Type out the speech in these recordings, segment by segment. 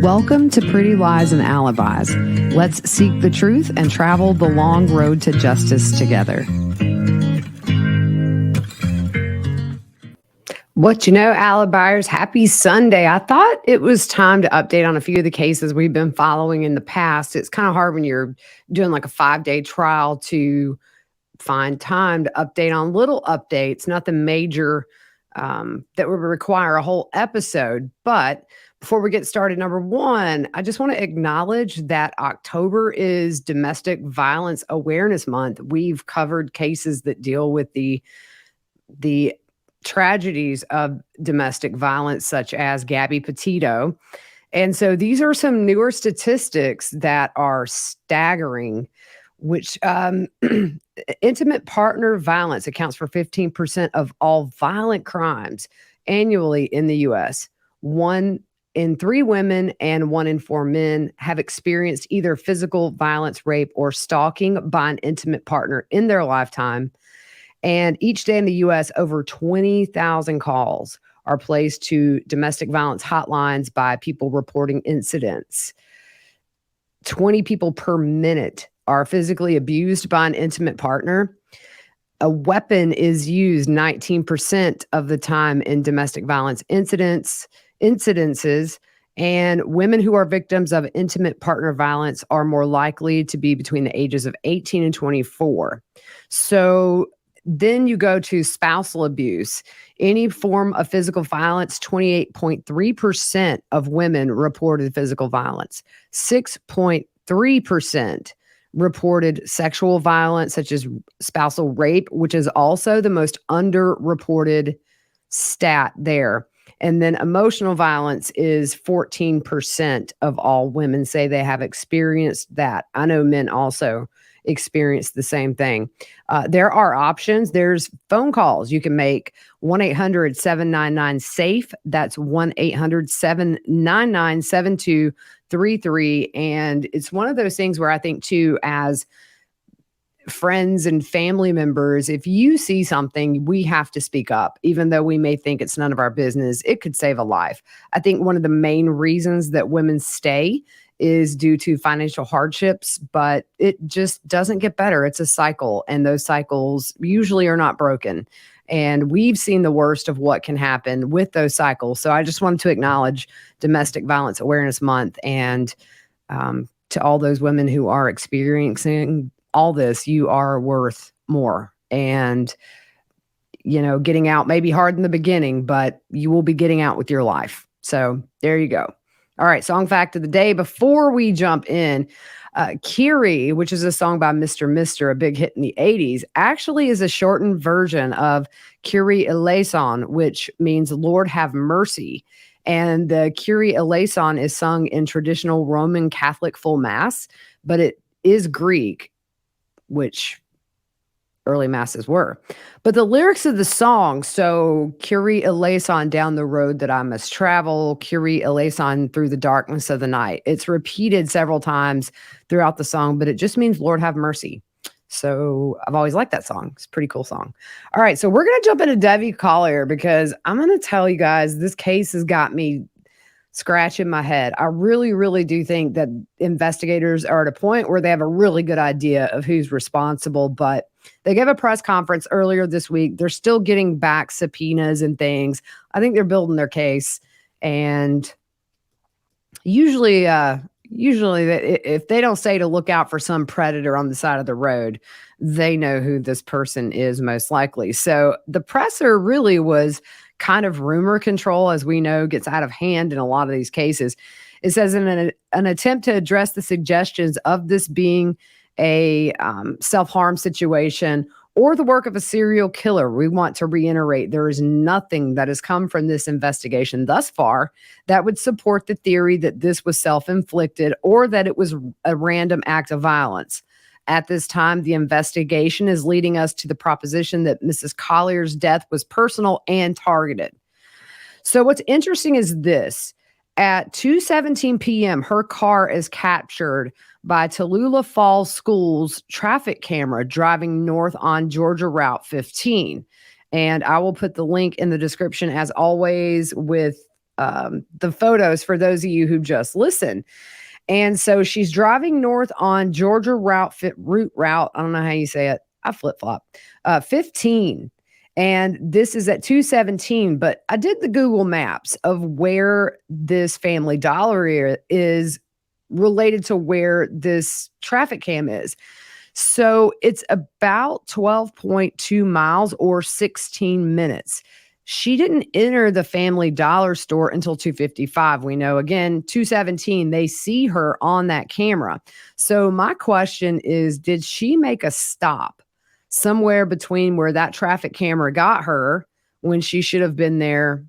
Welcome to Pretty Lies and Alibis. Let's seek the truth and travel the long road to justice together. What you know, Alibis, happy Sunday. I thought it was time to update on a few of the cases we've been following in the past. It's kind of hard when you're doing like a 5-day trial to find time to update on little updates, nothing major that would require a whole episode. But before we get started, number one, I just want to acknowledge that October is Domestic Violence Awareness Month. We've covered cases that deal with the tragedies of domestic violence, such as Gabby Petito. And so these are some newer statistics that are staggering, which intimate partner violence accounts for 15% of all violent crimes annually in the U.S. 1 in 3 women and 1 in 4 men have experienced either physical violence, rape, or stalking by an intimate partner in their lifetime. And each day in the U.S., over 20,000 calls are placed to domestic violence hotlines by people reporting incidents. 20 people per minute are physically abused by an intimate partner. A weapon is used 19% of the time in domestic violence incidences, and women who are victims of intimate partner violence are more likely to be between the ages of 18 and 24. So then you go to spousal abuse. Any form of physical violence, 28.3% of women reported physical violence. 6.3% reported sexual violence, such as spousal rape, which is also the most underreported stat there. And then emotional violence is 14% of all women say they have experienced that. I know men also experience the same thing. There are options. There's phone calls you can make. 1-800-799-SAFE. That's 1-800-799-7233. And it's one of those things where I think, too, as friends and family members, if you see something, we have to speak up, even though we may think it's none of our business. It could save a life. I think one of the main reasons that women stay is due to financial hardships, but it just doesn't get better. It's a cycle, and those cycles usually are not broken. And we've seen the worst of what can happen with those cycles. So I just wanted to acknowledge Domestic Violence Awareness Month, and to all those women who are experiencing all this, you are worth more. And, you know, getting out may be hard in the beginning, but you will be getting out with your life. So there you go. All right, song fact of the day. Before we jump in, Kiri, which is a song by Mr. Mister, a big hit in the 80s, actually is a shortened version of Kyrie eleison, which means Lord have mercy. And the Kyrie eleison is sung in traditional Roman Catholic full mass, but it is Greek, which early masses were. But the lyrics of the song, so Kyrie eleison, down the road that I must travel, Kyrie eleison, through the darkness of the night. It's repeated several times throughout the song, but it just means Lord have mercy. So I've always liked that song. It's a pretty cool song. All right, so we're going to jump into Debbie Collier, because I'm going to tell you guys, this case has got me scratching my head. I really, really do think that investigators are at a point where they have a really good idea of who's responsible, but they gave a press conference earlier this week. They're still getting back subpoenas and things. I think they're building their case. And usually if they don't say to look out for some predator on the side of the road, they know who this person is most likely. So the presser really was kind of rumor control, as we know, gets out of hand in a lot of these cases. It says, in an attempt to address the suggestions of this being a self-harm situation or the work of a serial killer, we want to reiterate there is nothing that has come from this investigation thus far that would support the theory that this was self-inflicted or that it was a random act of violence. At this time, the investigation is leading us to the proposition that Mrs. Collier's death was personal and targeted. So what's interesting is this. At 2:17 p.m., her car is captured by Tallulah Falls School's traffic camera driving north on Georgia Route 15. And I will put the link in the description, as always, with the photos for those of you who just listen. And so she's driving north on Georgia route. I don't know how you say it. I flip flop. 15. And this is at 217. But I did the Google Maps of where this Family Dollar is related to where this traffic cam is. So it's about 12.2 miles or 16 minutes. She didn't enter the Family Dollar store until 2:55. We know, again, 2:17, they see her on that camera. So my question is, did she make a stop somewhere between where that traffic camera got her when she should have been there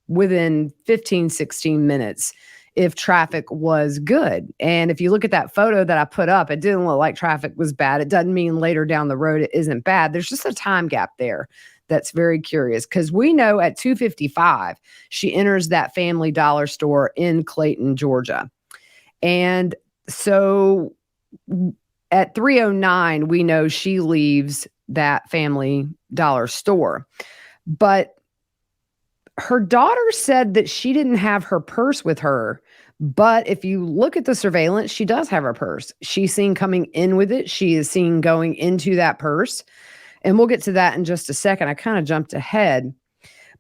within 15, 16 minutes if traffic was good? And if you look at that photo that I put up, it didn't look like traffic was bad. It doesn't mean later down the road it isn't bad. There's just a time gap there. That's very curious because we know at 2:55, she enters that Family Dollar store in Clayton, Georgia. And so at 3:09, we know she leaves that Family Dollar store. But her daughter said that she didn't have her purse with her. But if you look at the surveillance, she does have her purse. She's seen coming in with it. She is seen going into that purse. And we'll get to that in just a second. I kind of jumped ahead.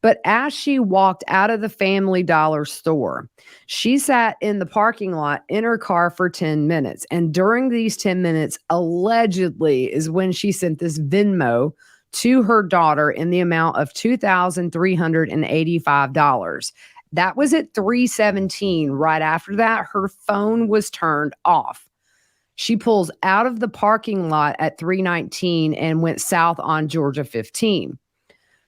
But as she walked out of the Family Dollar store, she sat in the parking lot in her car for 10 minutes. And during these 10 minutes, allegedly, is when she sent this Venmo to her daughter in the amount of $2,385. That was at 3:17. Right after that, her phone was turned off. She pulls out of the parking lot at 3:19 and went south on Georgia 15.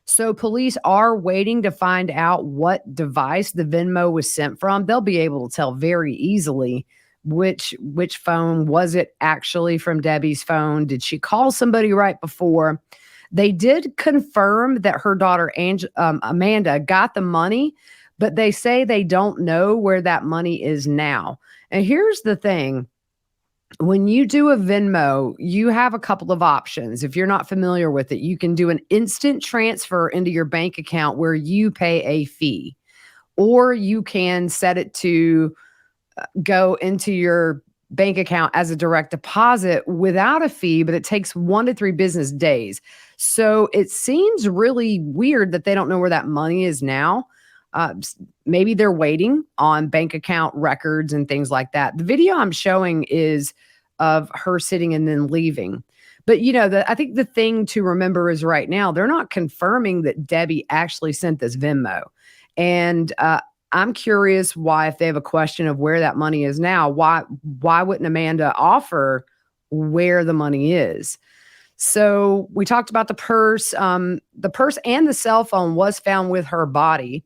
So police are waiting to find out what device the Venmo was sent from. They'll be able to tell very easily which phone. Was it actually from Debbie's phone? Did she call somebody right before? They did confirm that her daughter Amanda got the money, but they say they don't know where that money is now. And here's the thing. When you do a Venmo, you have a couple of options. If you're not familiar with it, you can do an instant transfer into your bank account where you pay a fee, or you can set it to go into your bank account as a direct deposit without a fee, but it takes 1 to 3 business days. So it seems really weird that they don't know where that money is now. Maybe they're waiting on bank account records and things like that. The video I'm showing is of her sitting and then leaving. But, I think the thing to remember is right now, they're not confirming that Debbie actually sent this Venmo. And I'm curious why, if they have a question of where that money is now, why wouldn't Amanda offer where the money is? So we talked about the purse. The purse and the cell phone was found with her body.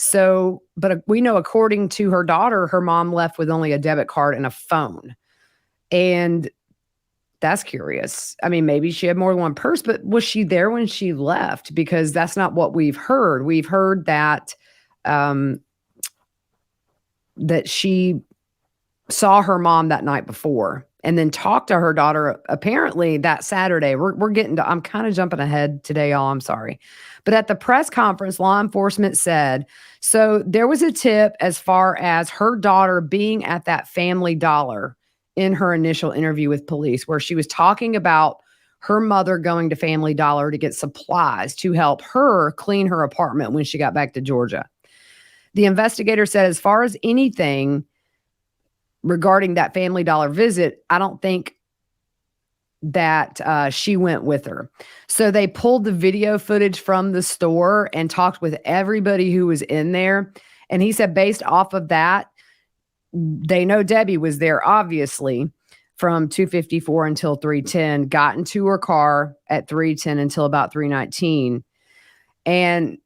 So, but we know, according to her daughter, her mom left with only a debit card and a phone. And that's curious. I mean, maybe she had more than one purse, but was she there when she left? Because that's not what we've heard. We've heard that that she saw her mom that night before and then talked to her daughter apparently that Saturday. I'm kind of jumping ahead today, y'all. I'm sorry. But at the press conference, law enforcement said, so there was a tip as far as her daughter being at that Family Dollar in her initial interview with police, where she was talking about her mother going to Family Dollar to get supplies to help her clean her apartment when she got back to Georgia. The investigator said, as far as anything regarding that Family Dollar visit, I don't think that she went with her. So they pulled the video footage from the store and talked with everybody who was in there. And he said, based off of that, they know Debbie was there, obviously, from 2:54 until 3:10, got into her car at 3:10 until about 3:19. And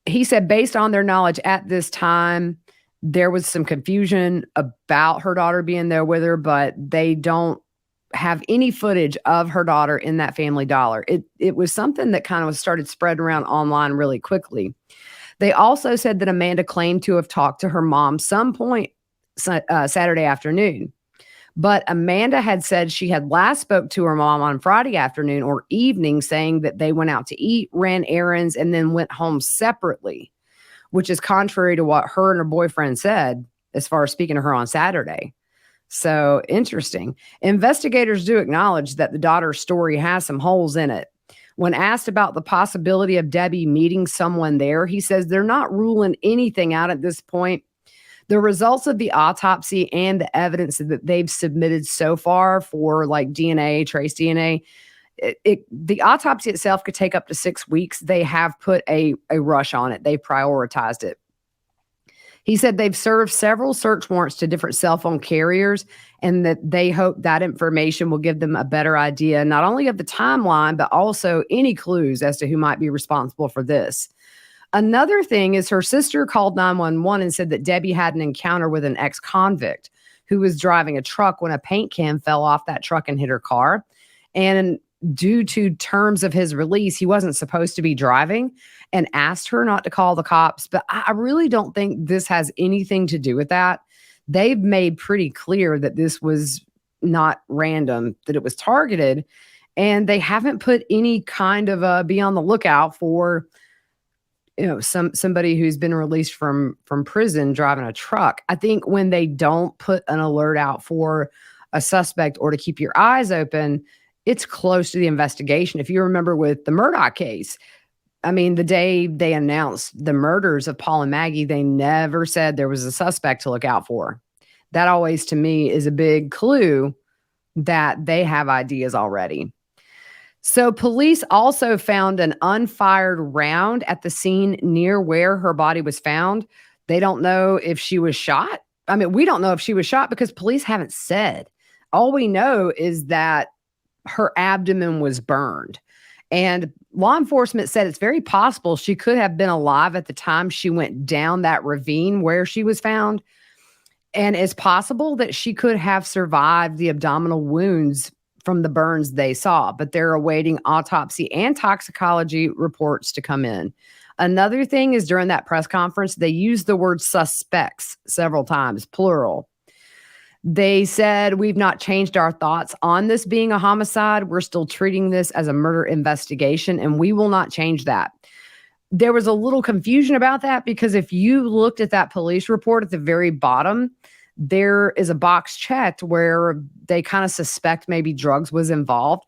he said, based on their knowledge at this time, there was some confusion about her daughter being there with her, but they don't have any footage of her daughter in that Family Dollar. It was something that kind of started spreading around online really quickly. They also said that Amanda claimed to have talked to her mom some point Saturday afternoon. But Amanda had said she had last spoke to her mom on Friday afternoon or evening, saying that they went out to eat, ran errands, and then went home separately. which is contrary to what her and her boyfriend said as far as speaking to her on Saturday. So interesting. Investigators do acknowledge that the daughter's story has some holes in it. When asked about the possibility of Debbie meeting someone there, he says they're not ruling anything out at this point. The results of the autopsy and the evidence that they've submitted so far for like DNA, trace DNA, the autopsy itself could take up to 6 weeks. They have put a rush on it. They prioritized it. He said they've served several search warrants to different cell phone carriers and that they hope that information will give them a better idea, not only of the timeline, but also any clues as to who might be responsible for this. Another thing is her sister called 911 and said that Debbie had an encounter with an ex-convict who was driving a truck when a paint can fell off that truck and hit her car. And due to terms of his release, he wasn't supposed to be driving and asked her not to call the cops. But I really don't think this has anything to do with that. They've made pretty clear that this was not random, that it was targeted, and they haven't put any kind of be on the lookout for, somebody who's been released from prison driving a truck. I think when they don't put an alert out for a suspect or to keep your eyes open, it's close to the investigation. If you remember with the Murdaugh case, I mean, the day they announced the murders of Paul and Maggie, they never said there was a suspect to look out for. That always, to me, is a big clue that they have ideas already. So police also found an unfired round at the scene near where her body was found. They don't know if she was shot. I mean, we don't know if she was shot because police haven't said. All we know is that her abdomen was burned. And law enforcement said it's very possible she could have been alive at the time she went down that ravine where she was found. And it's possible that she could have survived the abdominal wounds from the burns they saw, but they're awaiting autopsy and toxicology reports to come in. Another thing is during that press conference, they used the word suspects several times, plural. They said, we've not changed our thoughts on this being a homicide. We're still treating this as a murder investigation, and we will not change that. There was a little confusion about that because if you looked at that police report at the very bottom, there is a box checked where they kind of suspect maybe drugs was involved.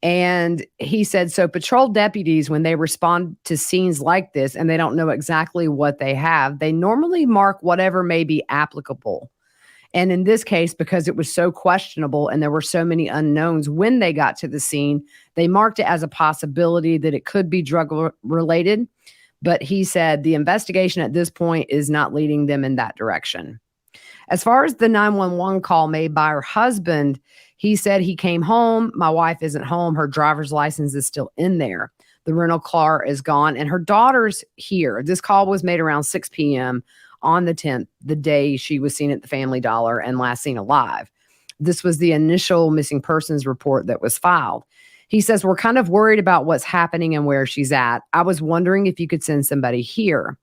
And he said, so patrol deputies, when they respond to scenes like this and they don't know exactly what they have, they normally mark whatever may be applicable. And in this case, because it was so questionable and there were so many unknowns when they got to the scene, they marked it as a possibility that it could be drug related. But he said the investigation at this point is not leading them in that direction. As far as the 911 call made by her husband, he said he came home. My wife isn't home. Her driver's license is still in there. The rental car is gone and her daughter's here. This call was made around 6 p.m. on the 10th, the day she was seen at the Family Dollar and last seen alive. This was the initial missing persons report that was filed. He says, we're kind of worried about what's happening and where she's at. I was wondering if you could send somebody here.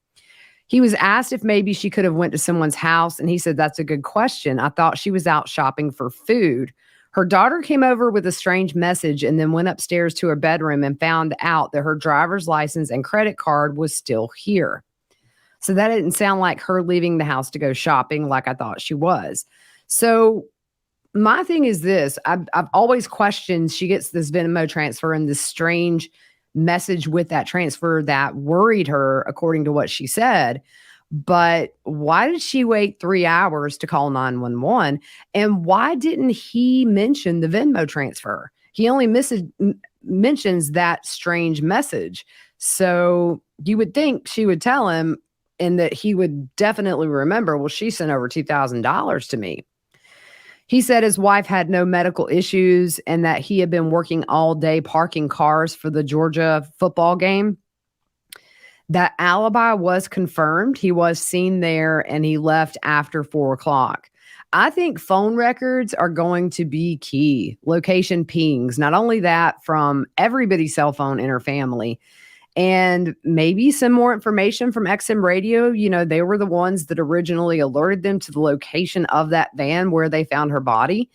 He was asked if maybe she could have went to someone's house, and he said, that's a good question. I thought she was out shopping for food. Her daughter came over with a strange message and then went upstairs to her bedroom and found out that her driver's license and credit card was still here. So that didn't sound like her leaving the house to go shopping like I thought she was. So my thing is this. I've always questioned, she gets this Venmo transfer and this strange message with that transfer that worried her, according to what she said. But why did she wait 3 hours to call 911? And why didn't he mention the Venmo transfer? He only mentions that strange message. So you would think she would tell him and that he would definitely remember, well, she sent over $2,000 to me. He said his wife had no medical issues and that he had been working all day parking cars for the Georgia football game. That alibi was confirmed. He was seen there and he left after 4 o'clock. I think phone records are going to be key. Location pings, not only that from everybody's cell phone in her family, and maybe some more information from XM Radio. You know, they were the ones that originally alerted them to the location of that van where they found her body.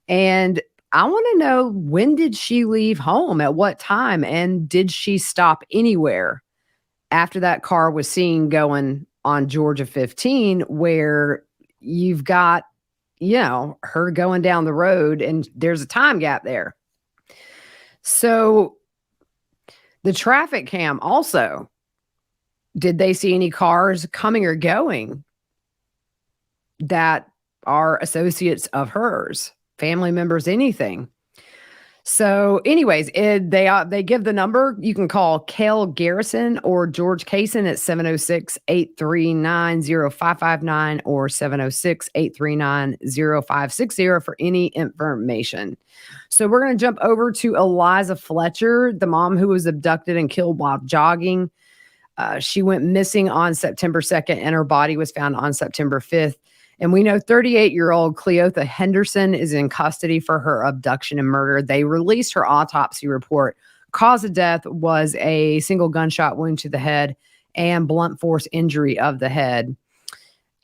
And I want to know, when did she leave home? At what time? And did she stop anywhere? after that car was seen going on Georgia 15, where you've got, her going down the road and there's a time gap there. So the traffic cam also, did they see any cars coming or going that are associates of hers, family members, anything? So anyways, they give the number. You can call Cale Garrison or George Kaysen at 706-839-0559 or 706-839-0560 for any information. So we're going to jump over to Eliza Fletcher, the mom who was abducted and killed while jogging. She went missing on September 2nd and her body was found on September 5th. And we know 38-year-old Cleotha Henderson is in custody for her abduction and murder. They released her autopsy report. Cause of death was a single gunshot wound to the head and blunt force injury of the head.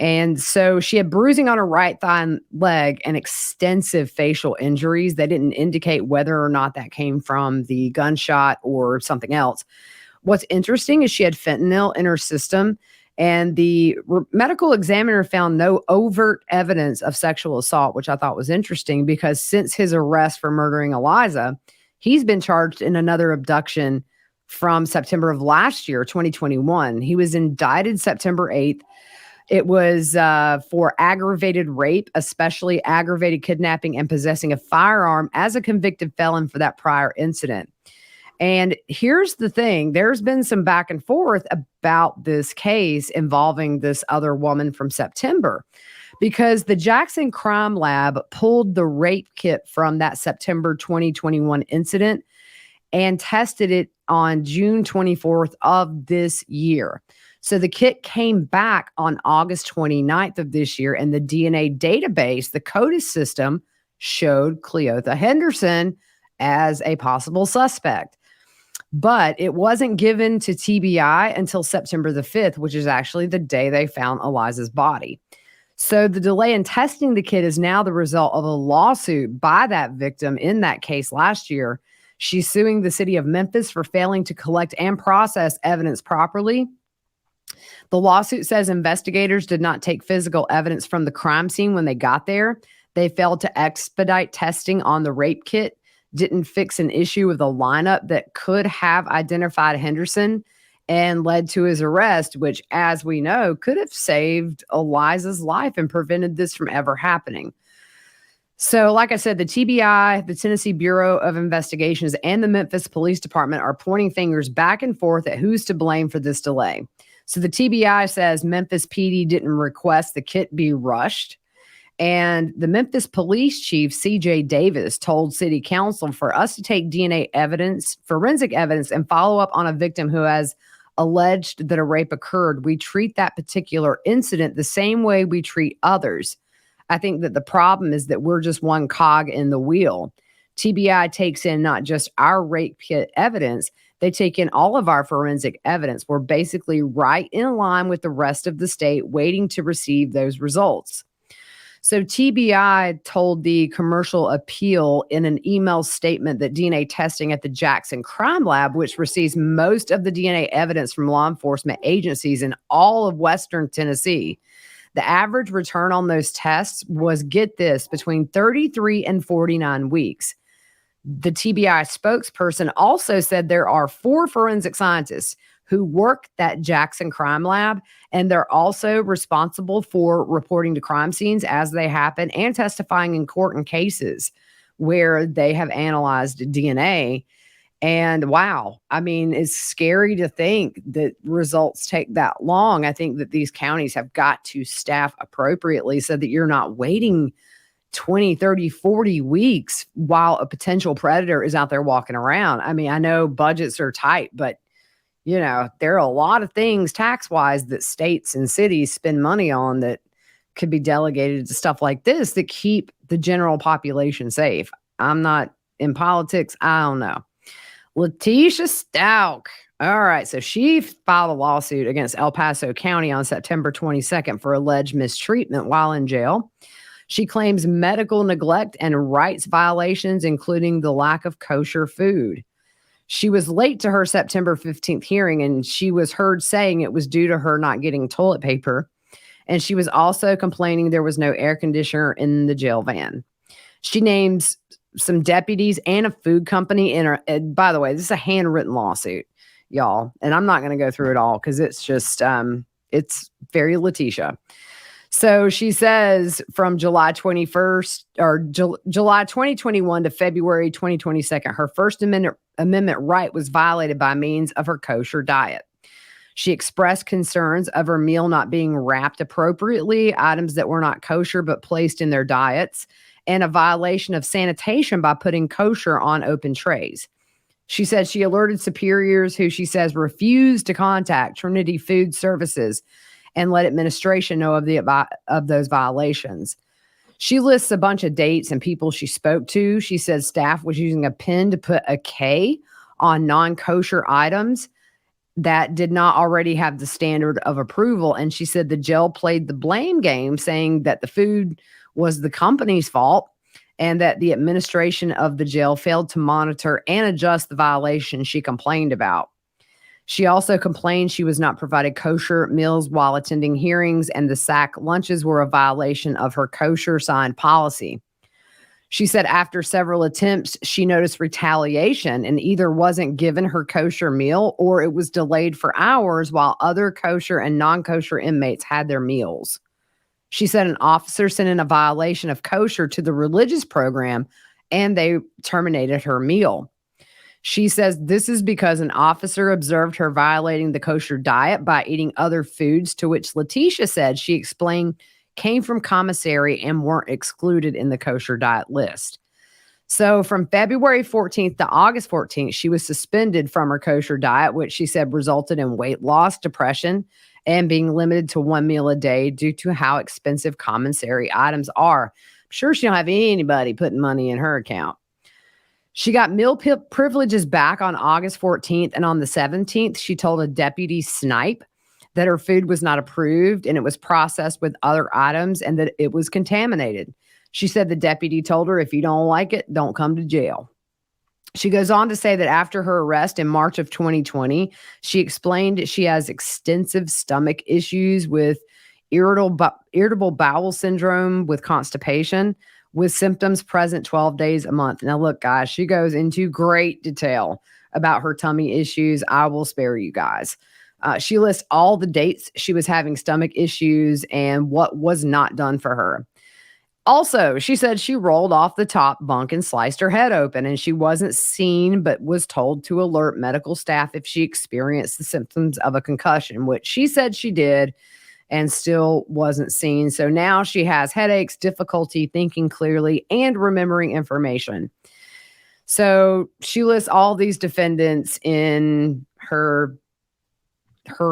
And so she had bruising on her right thigh and leg and extensive facial injuries. They didn't indicate whether or not that came from the gunshot or something else. What's interesting is she had fentanyl in her system. And the medical examiner found no overt evidence of sexual assault, which I thought was interesting because since his arrest for murdering Eliza, he's been charged in another abduction from September of last year, 2021. He was indicted September 8th. It was for aggravated rape, especially aggravated kidnapping and possessing a firearm as a convicted felon for that prior incident. And here's the thing. There's been some back and forth about this case involving this other woman from September because the Jackson Crime Lab pulled the rape kit from that September 2021 incident and tested it on June 24th of this year. So the kit came back on August 29th of this year, and the DNA database, the CODIS system, showed Cleotha Henderson as a possible suspect. But it wasn't given to TBI until September the 5th, which is actually the day they found Eliza's body. So the delay in testing the kit is now the result of a lawsuit by that victim in that case last year. She's suing the city of Memphis for failing to collect and process evidence properly. The lawsuit says investigators did not take physical evidence from the crime scene when they got there. They failed to expedite testing on the rape kit, didn't fix an issue with a lineup that could have identified Henderson and led to his arrest, which, as we know, could have saved Eliza's life and prevented this from ever happening. So, like I said, the TBI, the Tennessee Bureau of Investigations, and the Memphis Police Department are pointing fingers back and forth at who's to blame for this delay. So the TBI says Memphis PD didn't request the kit be rushed. And the Memphis police chief, C.J. Davis, told city council for us to take DNA evidence, forensic evidence, and follow up on a victim who has alleged that a rape occurred. We treat that particular incident the same way we treat others. I think that the problem is that we're just one cog in the wheel. TBI takes in not just our rape kit evidence, they take in all of our forensic evidence. We're basically right in line with the rest of the state waiting to receive those results. So TBI told the Commercial Appeal in an email statement that DNA testing at the Jackson Crime Lab, which receives most of the DNA evidence from law enforcement agencies in all of Western Tennessee, the average return on those tests was, get this, between 33 and 49 weeks. The TBI spokesperson also said there are 4 forensic scientists who work that Jackson Crime Lab, and they're also responsible for reporting to crime scenes as they happen and testifying in court in cases where they have analyzed DNA. And wow, I mean, it's scary to think that results take that long. I think that these counties have got to staff appropriately so that you're not waiting 20, 30, 40 weeks while a potential predator is out there walking around. I mean, I know budgets are tight, but you know, there are a lot of things tax-wise that states and cities spend money on that could be delegated to stuff like this that keep the general population safe. I'm not in politics. I don't know. Leticia Stauch. All right. So she filed a lawsuit against El Paso County on September 22nd for alleged mistreatment while in jail. She claims medical neglect and rights violations, including the lack of kosher food. She was late to her September 15th hearing, and she was heard saying it was due to her not getting toilet paper. And she was also complaining there was no air conditioner in the jail van. She names some deputies and a food company in her. And by the way, this is a handwritten lawsuit, y'all. And I'm not going to go through it all because it's just, it's very Leticia. So she says from July 21st or July 2021 to February 2022, her First Amendment right was violated by means of her kosher diet. She expressed concerns of her meal not being wrapped appropriately, items that were not kosher but placed in their diets, and a violation of sanitation by putting kosher on open trays. She said she alerted superiors who she says refused to contact Trinity Food Services and let administration know of those violations. She lists a bunch of dates and people she spoke to. She says staff was using a pen to put a K on non-kosher items that did not already have the standard of approval. And she said the jail played the blame game, saying that the food was the company's fault and that the administration of the jail failed to monitor and adjust the violation she complained about. She also complained she was not provided kosher meals while attending hearings, and the sack lunches were a violation of her kosher sign policy. She said after several attempts, she noticed retaliation and either wasn't given her kosher meal or it was delayed for hours while other kosher and non-kosher inmates had their meals. She said an officer sent in a violation of kosher to the religious program and they terminated her meal. She says this is because an officer observed her violating the kosher diet by eating other foods, to which Leticia said she explained came from commissary and weren't excluded in the kosher diet list. So from February 14th to August 14th, she was suspended from her kosher diet, which she said resulted in weight loss, depression, and being limited to one meal a day due to how expensive commissary items are. I'm sure she don't have anybody putting money in her account. She got meal privileges back on August 14th, and on the 17th, she told a deputy snipe that her food was not approved and it was processed with other items and that it was contaminated. She said the deputy told her, if you don't like it, don't come to jail. She goes on to say that after her arrest in March of 2020, she explained she has extensive stomach issues with irritable bowel syndrome with constipation, with symptoms present 12 days a month. Now, look, guys, she goes into great detail about her tummy issues. I will spare you guys. She lists all the dates she was having stomach issues and what was not done for her. Also, she said she rolled off the top bunk and sliced her head open, and she wasn't seen but was told to alert medical staff if she experienced the symptoms of a concussion, which she said she did and still wasn't seen. So now she has headaches, difficulty thinking clearly, and remembering information. So she lists all these defendants in her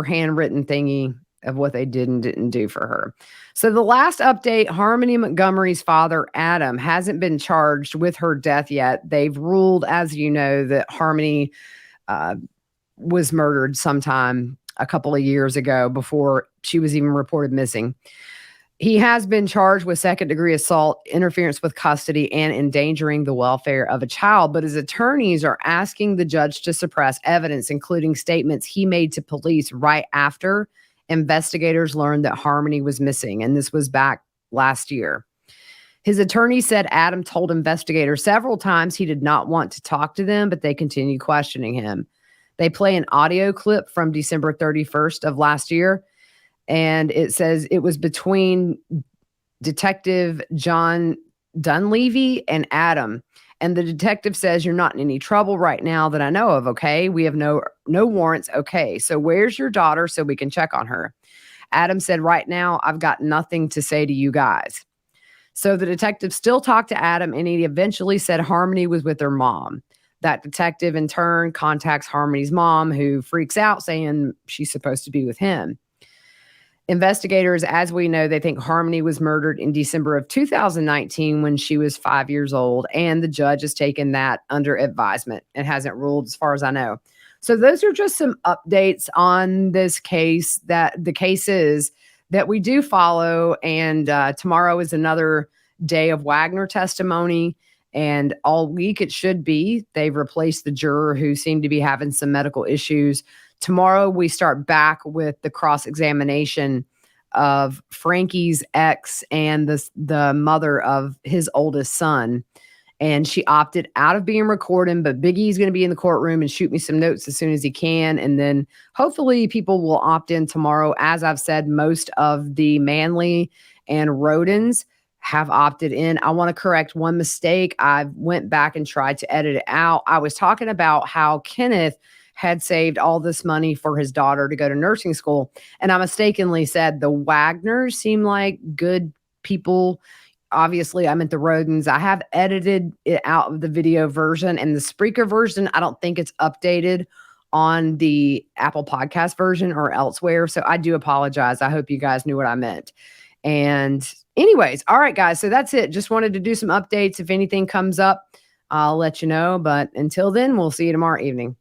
handwritten thingy of what they did and didn't do for her. So the last update, Harmony Montgomery's father, Adam, hasn't been charged with her death yet. They've ruled, as you know, that Harmony was murdered sometime a couple of years ago before she was even reported missing. He has been charged with second-degree assault, interference with custody, and endangering the welfare of a child. But his attorneys are asking the judge to suppress evidence, including statements he made to police right after investigators learned that Harmony was missing. And this was back last year. His attorney said Adam told investigators several times he did not want to talk to them, but they continued questioning him. They play an audio clip from December 31st of last year. And it says it was between Detective John Dunleavy and Adam. And the detective says, you're not in any trouble right now that I know of, okay? We have no warrants, okay? So where's your daughter so we can check on her? Adam said, right now, I've got nothing to say to you guys. So the detective still talked to Adam, and he eventually said Harmony was with her mom. That detective, in turn, contacts Harmony's mom, who freaks out, saying she's supposed to be with him. Investigators, as we know, they think Harmony was murdered in December of 2019 when she was 5 years old, and the judge has taken that under advisement and hasn't ruled as far as I know. So those are just some updates on this case, that the cases that we do follow, and tomorrow is another day of Wagner testimony, And all week it should be. They've replaced the juror who seemed to be having some medical issues. Tomorrow we start back with the cross-examination of Frankie's ex and the mother of his oldest son. And she opted out of being recorded, but Big E's going to be in the courtroom and shoot me some notes as soon as he can. And then hopefully people will opt in tomorrow. As I've said, most of the Manley and Rodens have opted in. I want to correct one mistake. I went back and tried to edit it out. I was talking about how Kenneth had saved all this money for his daughter to go to nursing school. And I mistakenly said the Wagners seem like good people. Obviously, I meant the Rodens. I have edited it out of the video version, and the Spreaker version, I don't think it's updated on the Apple Podcast version or elsewhere. So I do apologize. I hope you guys knew what I meant. And anyways, all right, guys. So that's it. Just wanted to do some updates. If anything comes up, I'll let you know. But until then, we'll see you tomorrow evening.